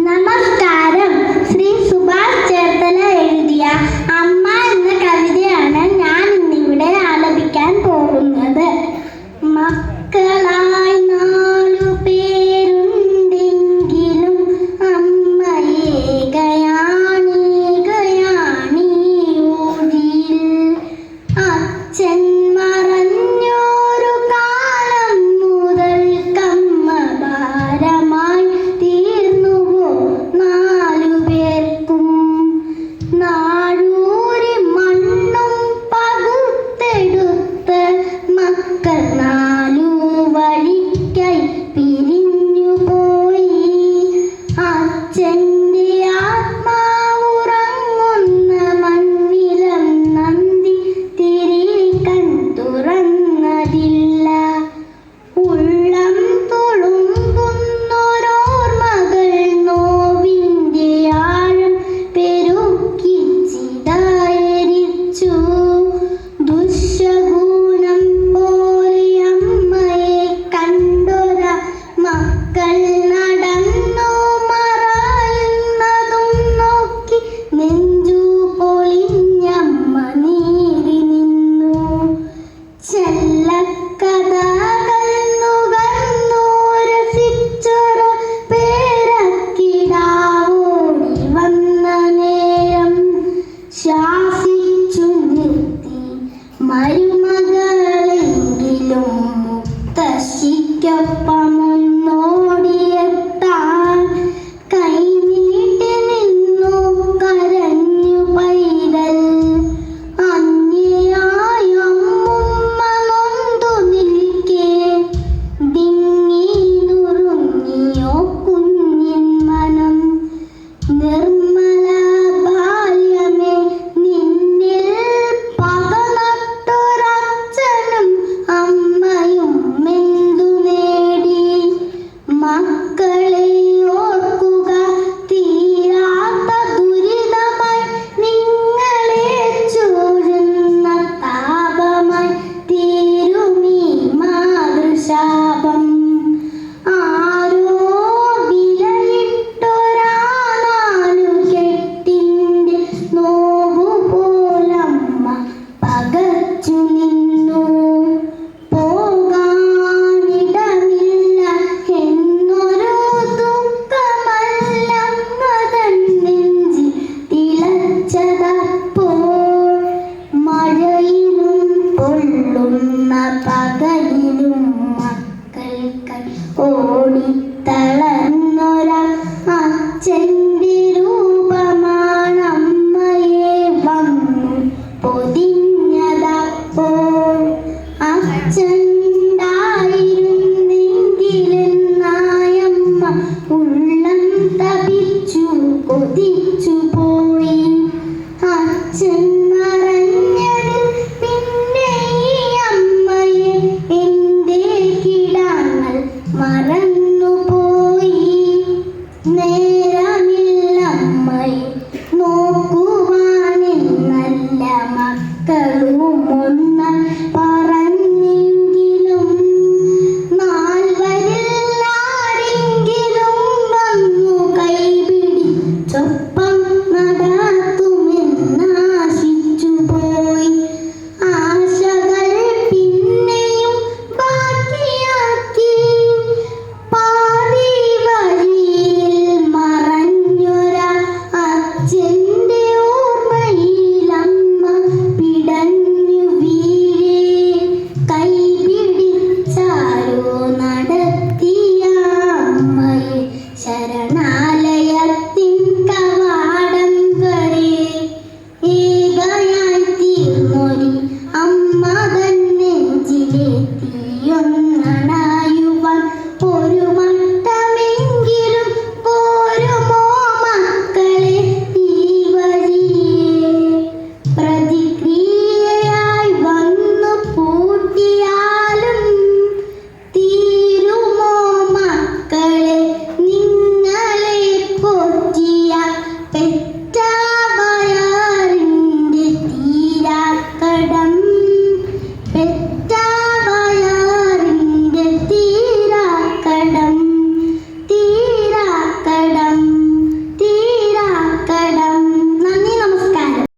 നമസ്കാരം. ശ്രീ സുഭാഷ് ചേർത്തല എഴുതിയ അമ്മ എന്ന കവിതയാണ് ഞാൻ ഇന്നിവിടെ ആലപിക്കാൻ പോകുന്നത്. മക്കളായി 4 പേരുണ്ടെങ്കിലും അമ്മയേകയാണീ ഊഴിയിൽ. അച്ഛൻ മറഞ്ഞൊരു കാലം മുതൽ കമ്മ ഭാരമായി തീർന്നുവോ 4 പേർക്കും. നാഴൂരി മണ്ണും പകുത്തെടുത്ത് മക്കൾ 4 വഴിക്കായി പിരിഞ്ഞുപോയി. അച്ഛൻ്റെ ആത്മാവുറങ്ങുന്ന മണ്ണിലും നന്ദി തിരികൺ തുറന്നതില്ല. ഉള്ളം തുളുമ്പുന്നോരോർമ്മകൾ നോവിൻ്റെ ആഴം പെരുക്കി ചിതറിച്ചു. ദുശ്ശകുനം പോലെ അമ്മയെ കണ്ടൊര മക്കൾ നടന്നു മറയുന്നതും നോക്കി നെഞ്ചു പൊളിഞ്ഞമ്മ നീറി നിന്നു. ചെല്ലക്കഥകൾ നുകർന്നു രസിച്ചൊരു പേരക്കിടാവോടി വന്ന നേരം ശാസിച്ചു നിർത്തി മരുമകളെങ്കിലും മുത്തശ്ശിക്കൊപ്പമൊന്നോടിയെത്താൻ കൈനീട്ടി നിന്നു കരഞ്ഞു പൈതൽ. അന്യയായ അമ്മുമ്മ നൊന്തു നിൽക്കെ ദിങ്ങി നുറുങ്ങിയോ കുഞ്ഞിൻ മനം. നിർമ്മല ബാല്യമേ, നിന്നിൽ പക നട്ടൊരച്ഛനും അമ്മയും എന്തു നേടി. മക്കളെ